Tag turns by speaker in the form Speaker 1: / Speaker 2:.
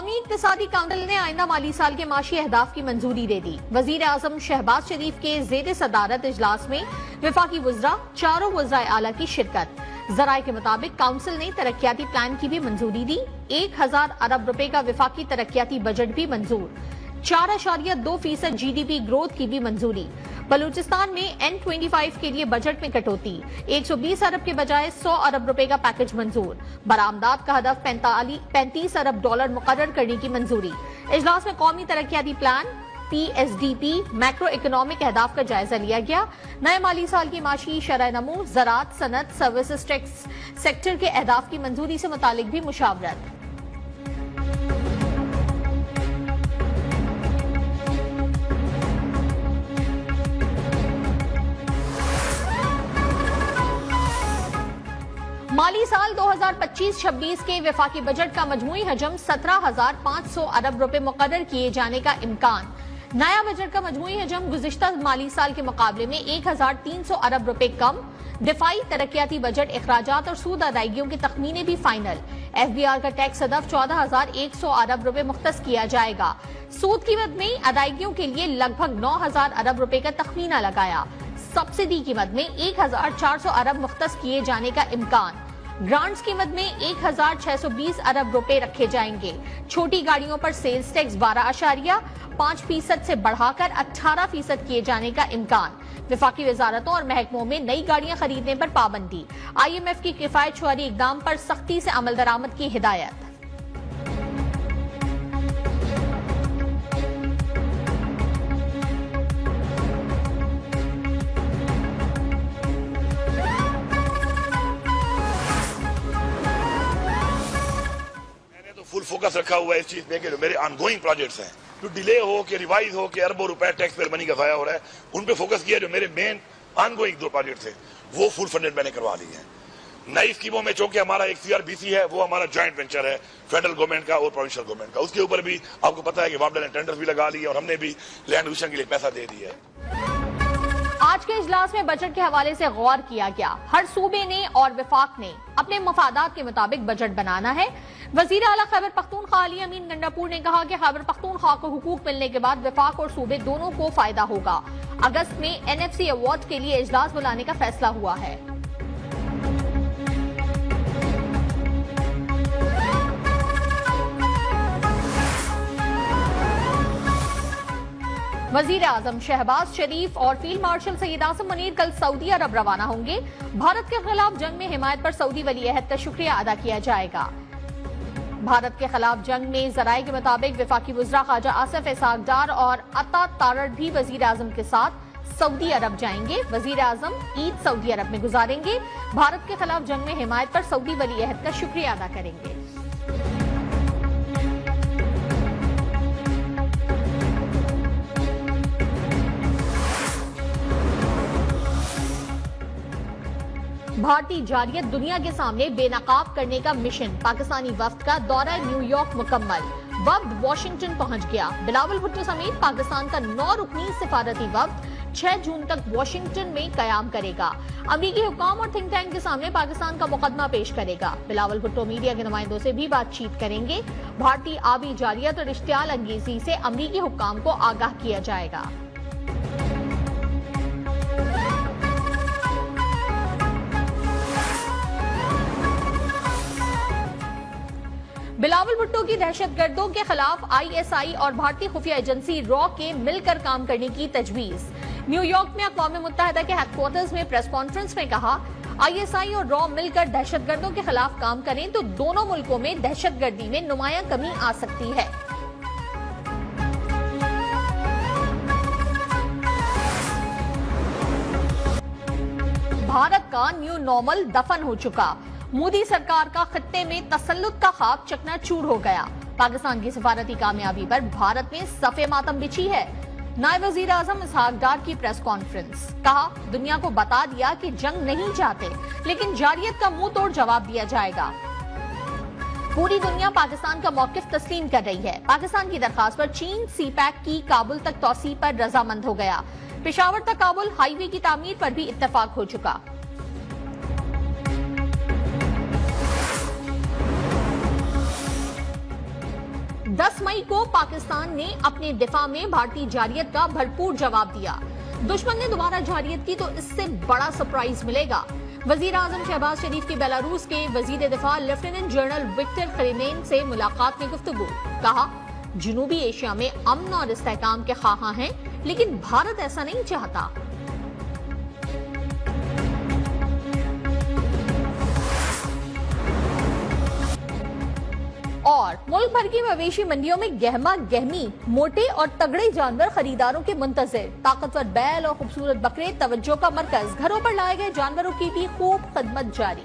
Speaker 1: कौमी इक्तिसादी काउंसिल ने आइंदा माली साल के माशी अहदाफ की मंजूरी दे दी। वजीर आजम शहबाज शरीफ के जेर सदारत इजलास में विफाकी वज़रा, चारों वज़राए आला की शिरकत। जराये के मुताबिक काउंसिल ने तरक्याती प्लान की भी मंजूरी दी। 1000 अरब रुपए का विफाकी तरक्याती बजट भी मंजूर। 4.2% GDP ग्रोथ की भी मंजूरी। बलूचिस्तान में N25 के लिए बजट में कटौती। 120 अरब के बजाय 100 अरब रुपए का पैकेज मंजूर। बरामदात का हदफ 35 अरब डॉलर मुकर्रर करने की मंजूरी। इजलास में कौमी तरक्याती प्लान PSDP मैक्रो इकोनॉमिक अहदाफ का जायजा लिया गया। नए माली साल की माशी शरह नमू, ज़राअत, सनत, सर्विसेज टैक्स सेक्टर के अहदाफ की मंजूरी से मुतालिक भी मुशावरत। माली साल 2025-26 के विफाकी बजट का मजमूई हजम 17,500 अरब रुपए मुकर्रर किए जाने का इम्कान। नया बजट का मजमूई हजम गुज़िश्ता माली साल के मुकाबले में 1,300 अरब रुपए कम। दिफाई तरक्याती बजट अखराजात और सूद अदायगियों के तखमीने भी फाइनल। FBR का टैक्स हदफ 14,100 अरब रुपए मुख्तस किया जाएगा। सूद कीमत में अदायगियों के लिए लगभग 9,000 अरब रुपए का तखमीना लगाया। सब्सिडी कीमत में 1,400 अरब मुख्तस किए जाने का इम्कान। ग्रांट्स कीमत में 1,620 अरब रुपए रखे जाएंगे। छोटी गाड़ियों पर सेल्स टैक्स 12.5% से बढ़ाकर 18% किए जाने का इम्कान। विफाकी वजारतों और महकमों में नई गाड़ियां खरीदने पर पाबंदी। IMF की किफायत शुमारी इकदाम पर सख्ती से अमल दरामद की हिदायत।
Speaker 2: फुल फोकस रखा हुआ है इस चीज पे कि जो मेरे ऑनगोइंग प्रोजेक्ट्स हैं, जो डिले हो कि रिवाइज हो कि अरबों रुपए टैक्स पेयर मनी का जाया हो रहा है, उन पे फोकस किया। जो मेरे मेन ऑनगोइंग 2 प्रोजेक्ट थे वो फुल फंडेड मैंने करवा लिए हैं। नई स्कीमों में चूंकि हमारा एक CRBC है, वो हमारा जॉइंट वेंचर है फेडरल गवर्नमेंट का और प्रोविंशियल गवर्नमेंट का। उसके ऊपर भी आपको पता है कि वापडा ने टेंडर्स भी लगा लिए और हमने भी लैंड एक्विजिशन के लिए पैसा दे दिया है।
Speaker 1: आज के इजलास में बजट के हवाले से गौर किया गया। हर सूबे ने और विफाक ने अपने मफादात के मुताबिक बजट बनाना है। वजीर आला खैबर पख्तूनख्वा अली अमीन गंडापुर ने कहा कि खैबर पख्तूनख्वा को हुकूक मिलने के बाद विफाक और सूबे दोनों को फायदा होगा। अगस्त में NFC अवार्ड के लिए इजलास बुलाने का फैसला हुआ है। वजीर आजम शहबाज शरीफ और फील्ड मार्शल सैयद आसिम मुनीर कल सऊदी अरब रवाना होंगे। भारत के खिलाफ जंग में हिमायत पर सऊदी वली अहद का शुक्रिया अदा किया जाएगा। भारत के खिलाफ जंग में जराये के मुताबिक विफाकी वज़रा ख्वाजा आसिफ इसहाक डार और अता तारड़ भी वजीर आजम के साथ सऊदी अरब जाएंगे। वजीर आजम ईद सऊदी अरब में गुजारेंगे। भारत के खिलाफ जंग में हिमायत पर सऊदी वली अहद का शुक्रिया अदा करेंगे। भारतीय जारियत दुनिया के सामने बेनकाब करने का मिशन। पाकिस्तानी वफ्द का दौरा न्यूयॉर्क मुकम्मल। वफ्द वॉशिंगटन पहुंच गया। बिलावल भुट्टो समेत पाकिस्तान का 9 रुकनी सिफारती वफ्द 6 जून तक वॉशिंगटन में कयाम करेगा। अमरीकी हुक्काम और थिंक टैंक के सामने पाकिस्तान का मुकदमा पेश करेगा। बिलावल भुट्टो मीडिया के नुमाइंदों से भी बातचीत करेंगे। भारतीय आबी जारियत और इश्तियाल अंगेजी से अमरीकी हुक्काम को आगाह किया जाएगा। बिलावल भुट्टो की दहशतगर्दों के खिलाफ ISI और भारतीय खुफिया एजेंसी रॉ के मिलकर काम करने की तजवीज। न्यूयॉर्क में अक़वाम मुत्तहिदा के हेडक्वार्टर्स में प्रेस कॉन्फ्रेंस में कहा, ISI और रॉ मिलकर दहशतगर्दों के खिलाफ काम करें तो दोनों मुल्कों में दहशतगर्दी में नुमायां कमी आ सकती है। भारत का न्यू नॉर्मल दफन हो चुका। मोदी सरकार का खित्ते में तसल्लुत का ख्वाब चकनाचूर हो गया। पाकिस्तान की सिफारती कामयाबी पर भारत में सफे मातम बिछी है। नायब वजीर आजम इसहाक डार की प्रेस कॉन्फ्रेंस। कहा, दुनिया को बता दिया कि जंग नहीं चाहते, लेकिन जारियत का मुंह तोड़ जवाब दिया जाएगा। पूरी दुनिया पाकिस्तान का मौकिफ तस्लीम कर रही है। पाकिस्तान की दरखास्त पर चीन CPEC की काबुल तक तौसी पर रजामंद हो गया। पेशावर तक काबुल हाईवे की तामीर पर भी इत्तेफाक हो चुका। 10 मई को पाकिस्तान ने अपने दिफा में भारतीय जारियत का भरपूर जवाब दिया। दुश्मन ने दोबारा जारियत की तो इससे बड़ा सरप्राइज मिलेगा। वजीर आजम शहबाज शरीफ की बेलारूस के वजीर दिफा लेफ्टिनेंट जनरल विक्टर खरीमेन से मुलाकात में गुफ्तगू। कहा, जनूबी एशिया में अमन और इस्तेहकाम के ख्वाहां हैं, लेकिन भारत ऐसा नहीं चाहता। और मुल्क भर की मवेशी मंडियों में गहमा गहमी मोटे और तगड़े जानवर खरीदारों के मुंतजिर। ताकतवर बैल और खूबसूरत बकरे तवज्जो का मरकज। घरों पर लाए गए जानवरों की भी खूब खिदमत जारी।